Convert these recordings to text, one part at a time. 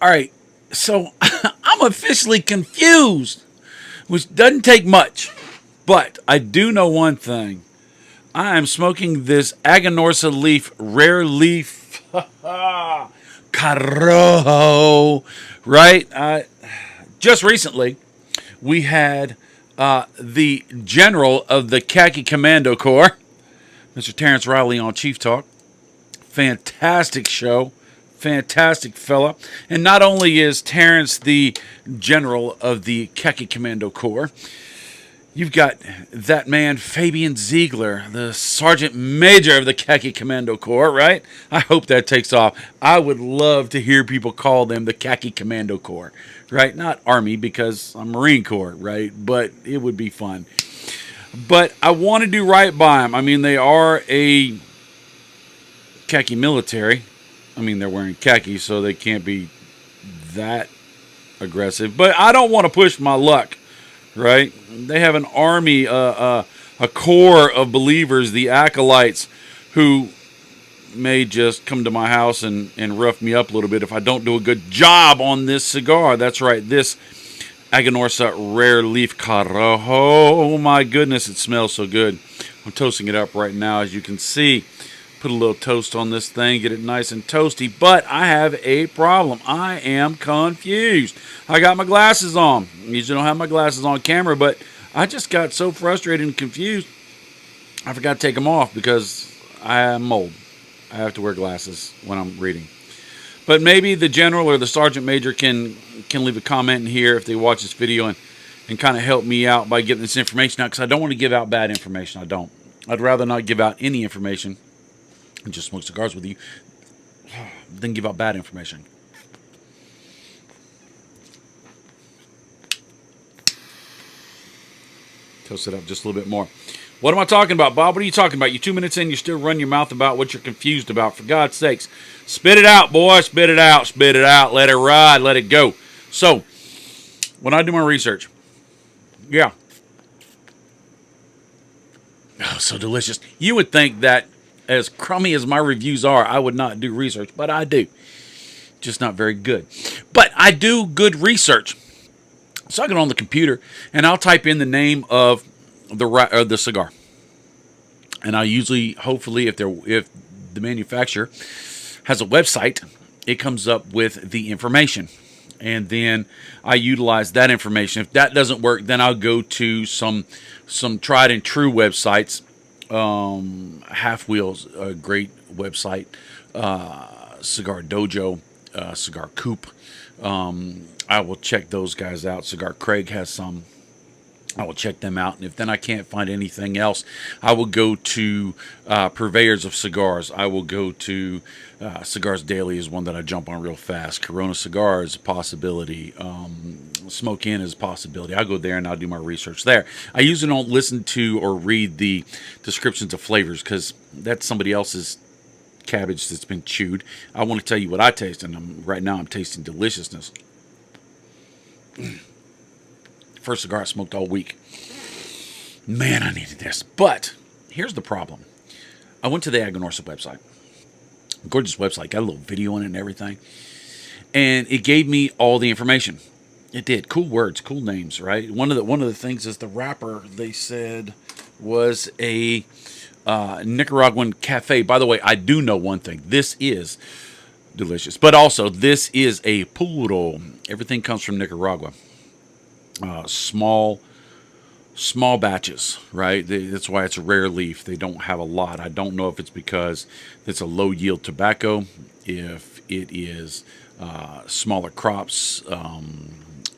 All right, so I'm officially confused, which doesn't take much. But I do know one thing. I am smoking this Aganorsa leaf, rare leaf, Corojo, right? Just recently, we had the general of the Khaki Commando Corps, Mr. Terrence Riley, on Chief Talk. Fantastic show. Fantastic fella. And not only is Terrence the general of the Khaki Commando Corps, you've got that man, Fabian Ziegler, the Sergeant Major of the Khaki Commando Corps, right? I hope that takes off. I would love to hear people call them the Khaki Commando Corps, right? Not Army, because I'm Marine Corps, right? But it would be fun. But I want to do right by them. I mean, they are a khaki military. I mean, they're wearing khaki, so they can't be that aggressive. But I don't want to push my luck, right? They have an army, a core of believers, the acolytes, who may just come to my house and rough me up a little bit if I don't do a good job on this cigar. That's right, this Aganorsa Rare Leaf Corojo. Oh my goodness, it smells so good. I'm toasting it up right now, as you can see. Put a little toast on this thing, get it nice and toasty. But I have a problem. I am confused. I got my glasses on. I usually don't have my glasses on camera, but I just got so frustrated and confused, I forgot to take them off because I am old. I have to wear glasses when I'm reading. But maybe the general or the sergeant major can leave a comment in here if they watch this video and kind of help me out by getting this information out, because I don't want to give out bad information. I don't. I'd rather not give out any information and just smoke cigars with you than give out bad information. Toast it up just a little bit more. What am I talking about, Bob? What are you talking about? You're 2 minutes in, you still run your mouth about what you're confused about. For God's sakes, spit it out, boy. Spit it out. Spit it out. Let it ride. Let it go. So, when I do my research, yeah. Oh, so delicious. You would think that as crummy as my reviews are, I would not do research, but I do. Just not very good. But I do good research. So I get on the computer and I'll type in the name of the cigar, and I usually, hopefully, if the manufacturer has a website, it comes up with the information, and then I utilize that information. If that doesn't work, then I'll go to some tried and true websites. Half Wheels, a great website. Cigar Dojo, Cigar Coop. I will check those guys out. Cigar Craig has some. I will check them out, and if then I can't find anything else, I will go to purveyors of cigars. I will go to Cigars Daily is one that I jump on real fast. Corona Cigar is a possibility. Smoke In is a possibility. I'll go there and I'll do my research there. I usually don't listen to or read the descriptions of flavors because that's somebody else's cabbage that's been chewed. I want to tell you what I taste, and right now I'm tasting deliciousness. First cigar I smoked all week. Man, I needed this. But here's the problem. I went to the Aganorsa website. Gorgeous website. Got a little video on it and everything. And it gave me all the information. It did. Cool words, cool names, right? One of the things is the wrapper, they said, was a Nicaraguan cafe. By the way, I do know one thing. This is delicious. But also, this is a puro. Everything comes from Nicaragua. Small batches, right? That's why it's a rare leaf. They don't have a lot. I don't know if it's because it's a low yield tobacco, if it is smaller crops,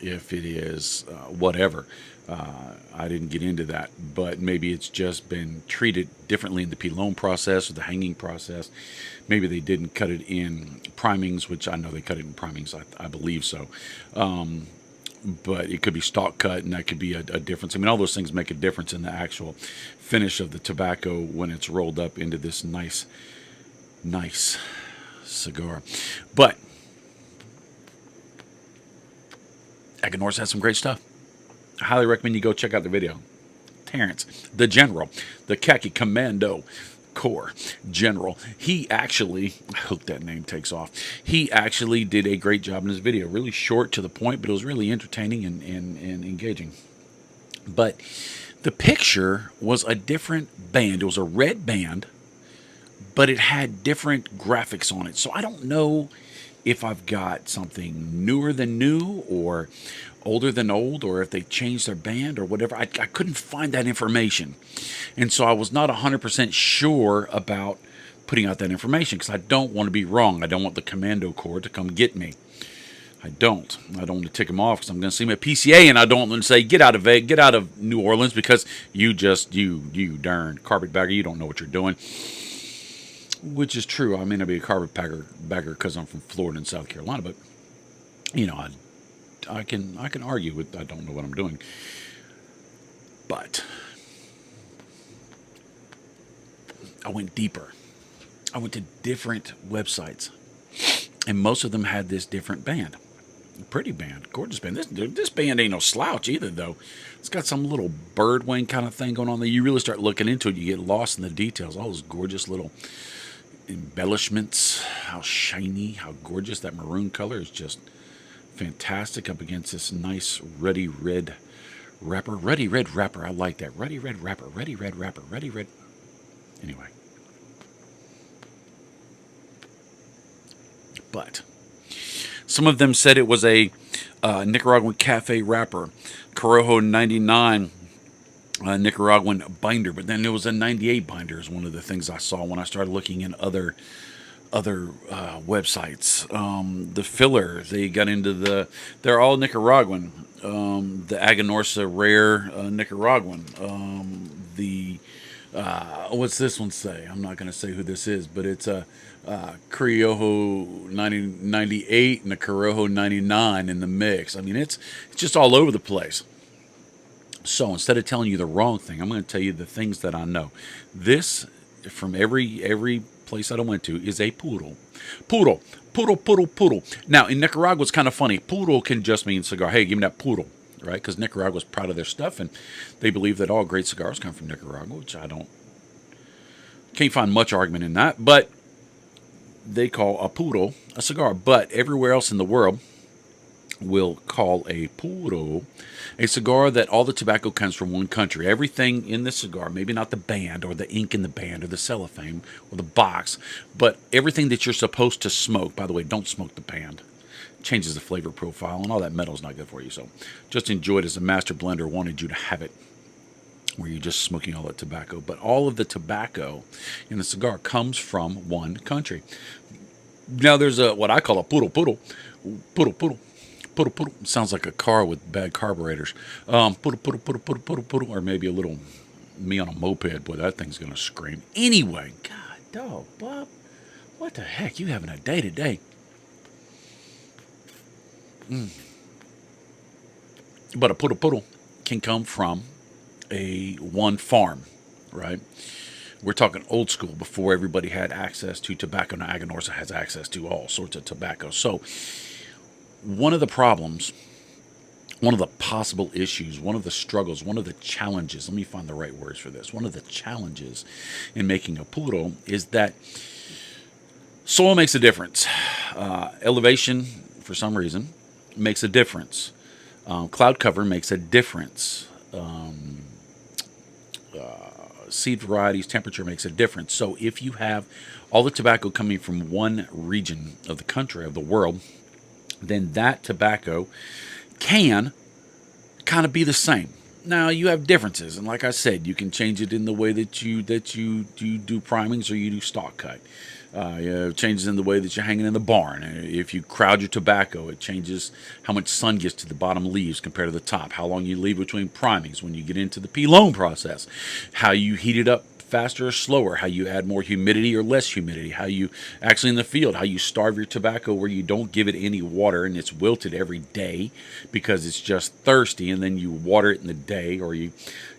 if it is whatever. I didn't get into that, but maybe it's just been treated differently in the pilon process or the hanging process. Maybe they didn't cut it in primings, which I know they cut it in primings. I believe so. But it could be stalk cut, and that could be a difference. I mean, all those things make a difference in the actual finish of the tobacco when it's rolled up into this nice cigar. But Aganorsa has some great stuff. I highly recommend you go check out the video. Terrence, the General, the Khaki Commando Corp General. He actually, I hope that name takes off. He actually did a great job in this video. Really short to the point, but it was really entertaining and engaging. But the picture was a different band. It was a red band, but it had different graphics on it. So I don't know if I've got something newer than new or older than old, or if they changed their band or whatever. I couldn't find that information. And so I was not 100% sure about putting out that information because I don't want to be wrong. I don't want the Commando Corp to come get me. I don't want to tick them off because I'm going to see them at PCA, and I don't want to say, get out of Vegas, get out of New Orleans, because you darn carpetbagger, you don't know what you're doing. Which is true. I may not be a carpetbagger because I'm from Florida and South Carolina, but you know, I can argue with I don't know what I'm doing. But I went deeper. I went to different websites, and most of them had this different band. Pretty band, gorgeous band. This band ain't no slouch either, though. It's got some little bird wing kind of thing going on there. You really start looking into it, you get lost in the details. All those gorgeous little embellishments, how shiny, how gorgeous. That maroon color is just fantastic up against this nice ruddy red wrapper. Ruddy red wrapper, I like that. Ruddy red wrapper, ruddy red wrapper, ruddy red. Anyway. But some of them said it was a Nicaraguan cafe wrapper, Corojo 99 Nicaraguan binder, but then there was a 98 binder is one of the things I saw when I started looking in other websites. The filler, they got into they're all Nicaraguan. The Aganorsa rare Nicaraguan. What's this one say? I'm not going to say who this is, but it's a Corojo 98 and a Corojo 99 in the mix. I mean, it's just all over the place. So instead of telling you the wrong thing, I'm going to tell you the things that I know. This, from every place that I went to, is a puro. Puro. Now, in Nicaragua, it's kind of funny. Puro can just mean cigar. Hey, give me that puro, right? Because Nicaragua's proud of their stuff, and they believe that all great cigars come from Nicaragua, which can't find much argument in that. But they call a puro a cigar. But everywhere else in the world will call a puro a cigar that all the tobacco comes from one country. Everything in the cigar, maybe not the band or the ink in the band or the cellophane or the box, but everything that you're supposed to smoke. By the way, don't smoke the band. It changes the flavor profile, and all that metal is not good for you. So just enjoy it as a master blender wanted you to have it, where you're just smoking all that tobacco. But all of the tobacco in the cigar comes from one country. Now there's what I call a puro. Sounds like a car with bad carburetors. Or maybe a little me on a moped. Boy, that thing's gonna scream. Anyway, God, dog, Bob, what the heck? You having a day today? But a puro can come from one farm, right? We're talking old school, before everybody had access to tobacco. Now, Aganorsa has access to all sorts of tobacco. So one of the problems, one of the possible issues, one of the struggles, one of the challenges, let me find the right words for this. One of the challenges in making a puro is that soil makes a difference. Elevation, for some reason, makes a difference. Cloud cover makes a difference. Seed varieties, temperature makes a difference. So if you have all the tobacco coming from one region of the country, of the world, then that tobacco can kind of be the same. Now, you have differences, and like I said, you can change it in the way that you do primings or you do stock cut. You have changes in the way that you're hanging in the barn. If you crowd your tobacco, it changes how much sun gets to the bottom leaves compared to the top, how long you leave between primings when you get into the pilon process, how you heat it up faster or slower, how you add more humidity or less humidity, how you actually in the field, how you starve your tobacco where you don't give it any water and it's wilted every day because it's just thirsty, and then you water it in the day, or you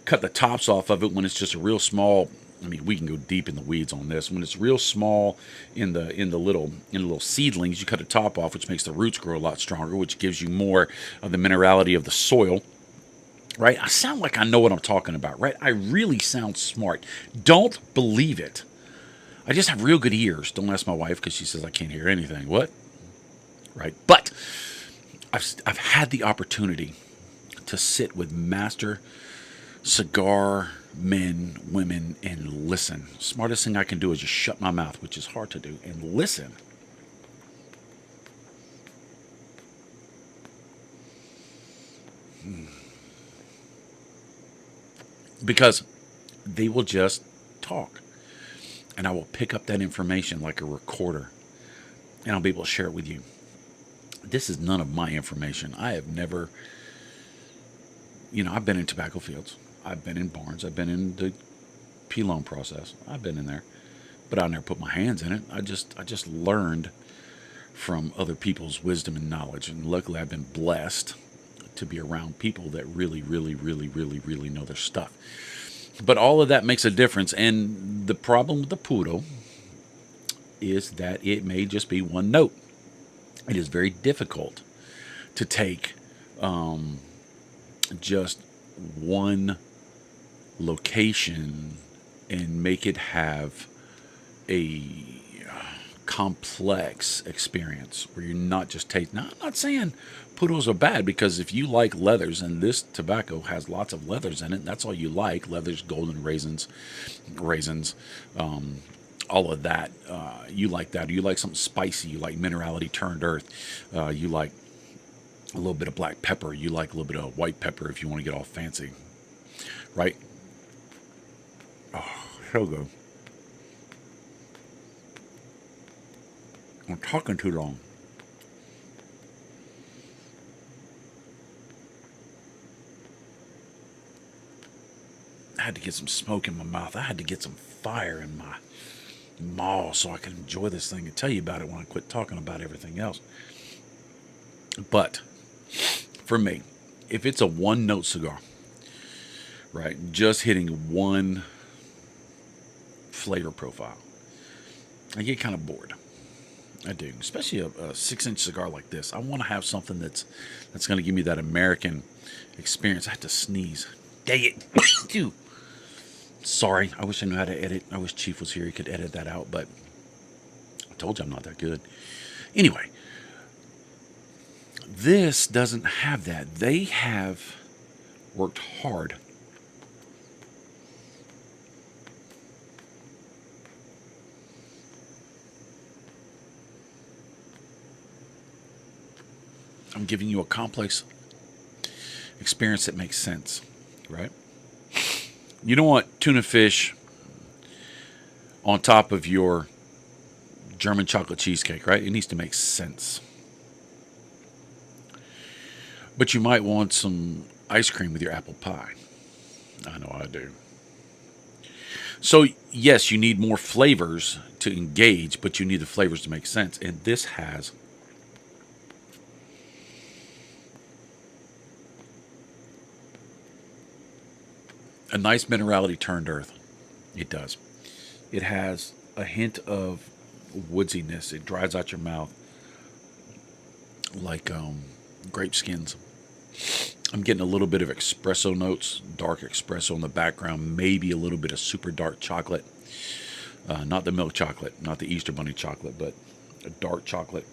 cut the tops off of it when it's just a real small. I mean, we can go deep in the weeds on this. When it's real small in the little seedlings, you cut the top off, which makes the roots grow a lot stronger, which gives you more of the minerality of the soil. Right? I sound like I know what I'm talking about, right? I really sound smart. Don't believe it. I just have real good ears. Don't ask my wife because she says I can't hear anything. What? Right? But I've had the opportunity to sit with master cigar men, women, and listen. Smartest thing I can do is just shut my mouth, which is hard to do, and listen. Because they will just talk. And I will pick up that information like a recorder. And I'll be able to share it with you. This is none of my information. I have never, I've been in tobacco fields. I've been in barns. I've been in the P-loan process. I've been in there. But I never put my hands in it. I just learned from other people's wisdom and knowledge. And luckily I've been blessed to be around people that really, really, really, really, really know their stuff. But all of that makes a difference. And the problem with the puro is that it may just be one note. It is very difficult to take just one location and make it have a complex experience where you're not just tasting. Now, I'm not saying puros are bad, because if you like leathers, and this tobacco has lots of leathers in it, and that's all you like, leathers, golden raisins, all of that, you like that. Or you like something spicy, you like minerality turned earth, you like a little bit of black pepper, you like a little bit of white pepper if you want to get all fancy, right? Oh, so good. I'm talking too long. I had to get some smoke in my mouth. I had to get some fire in my maw so I could enjoy this thing and tell you about it when I quit talking about everything else. But for me, if it's a one note cigar, right, just hitting one flavor profile, I get kind of bored. I do, especially a 6-inch cigar like this. I want to have something that's going to give me that American experience. I had to sneeze. Dang it. Dude. Sorry. I wish I knew how to edit. I wish Chief was here. He could edit that out, but I told you I'm not that good. Anyway, this doesn't have that. They have worked hard. I'm giving you a complex experience that makes sense, right? You don't want tuna fish on top of your German chocolate cheesecake, right? It needs to make sense. But you might want some ice cream with your apple pie. I know I do. So, yes, you need more flavors to engage, but you need the flavors to make sense. And this has a nice minerality turned earth. It does. It has a hint of woodsiness. It dries out your mouth like grape skins. I'm getting a little bit of espresso notes, dark espresso in the background, maybe a little bit of super dark chocolate. Not the milk chocolate, not the Easter Bunny chocolate, but a dark chocolate.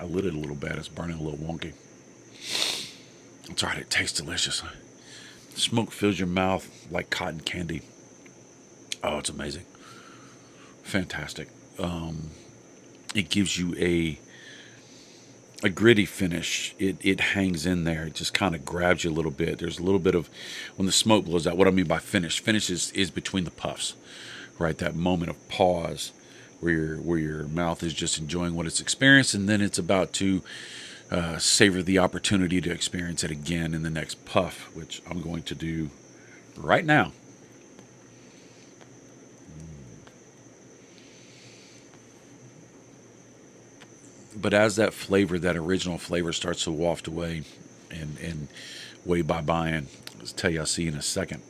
I lit it a little bad. It's burning a little wonky. It's alright. It tastes delicious. Smoke fills your mouth like cotton candy. Oh, it's amazing. Fantastic. It gives you a gritty finish. It hangs in there. It just kind of grabs you a little bit. There's a little bit of, when the smoke blows out, what I mean by finish. Finish is between the puffs, right? That moment of pause where your mouth is just enjoying what it's experienced, and then it's about to savor the opportunity to experience it again in the next puff, which I'm going to do right now. But as that flavor, that original flavor, starts to waft away and way bye-bye, and I'll tell you, I'll see you in a second.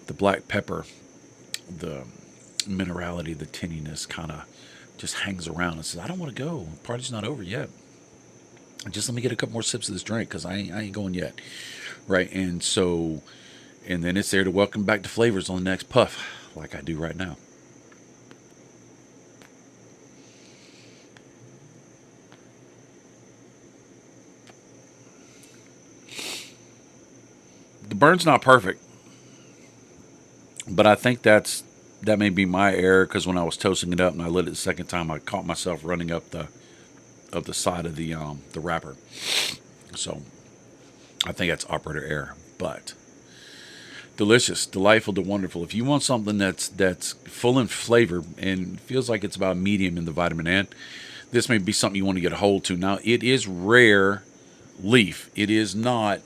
The black pepper, the minerality, the tinniness kind of just hangs around and says, I don't want to go. The party's not over yet. just let me get a couple more sips of this drink because I ain't going yet. Right. And so, and then it's there to welcome back the flavors on the next puff, like I do right now. The burn's not perfect, but I think that may be my error because when I was toasting it up and I lit it the second time, I caught myself running up the side of the wrapper. So I think that's operator error, but delicious, delightful, to wonderful. If you want something that's full in flavor and feels like it's about medium in the vitamin N, this may be something you want to get a hold to. Now it is rare leaf. It is not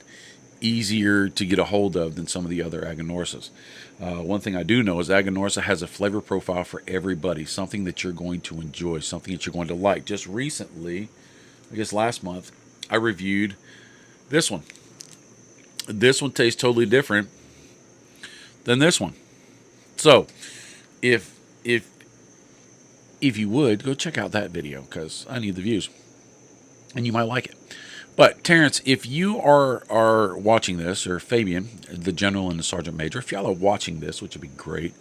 easier to get a hold of than some of the other Aganorsas. One thing I do know is Aganorsa has a flavor profile for everybody, something that you're going to enjoy, something that you're going to like. Just recently, I guess last month, I reviewed this one. This one tastes totally different than this one. So, if if if you would go check out that video because I need the views, and you might like it. But Terrence, if you are watching this, or Fabian, the general and the sergeant major, if y'all are watching this, which would be great,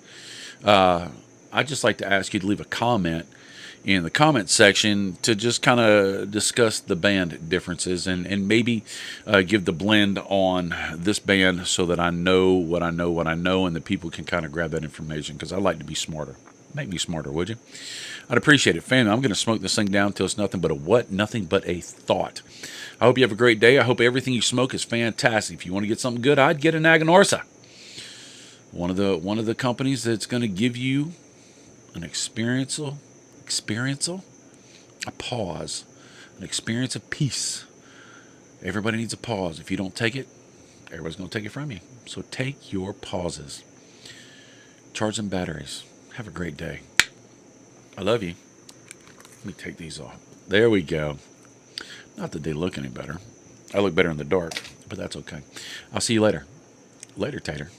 I'd just like to ask you to leave a comment in the comment section to just kind of discuss the band differences and maybe give the blend on this band so that I know what I know, and the people can kind of grab that information because I like to be smarter. Make me smarter, would you? I'd appreciate it. Family, I'm going to smoke this thing down until it's nothing but a what? Nothing but a thought. I hope you have a great day. I hope everything you smoke is fantastic. If you want to get something good, I'd get an Aganorsa. One of the companies that's going to give you an experiential, a pause, an experience of peace. Everybody needs a pause. If you don't take it, everybody's going to take it from you. So take your pauses. Charge them batteries. Have a great day. I love you. Let me take these off. There we go. Not that they look any better. I look better in the dark, but that's okay. I'll see you later. Later, Tater.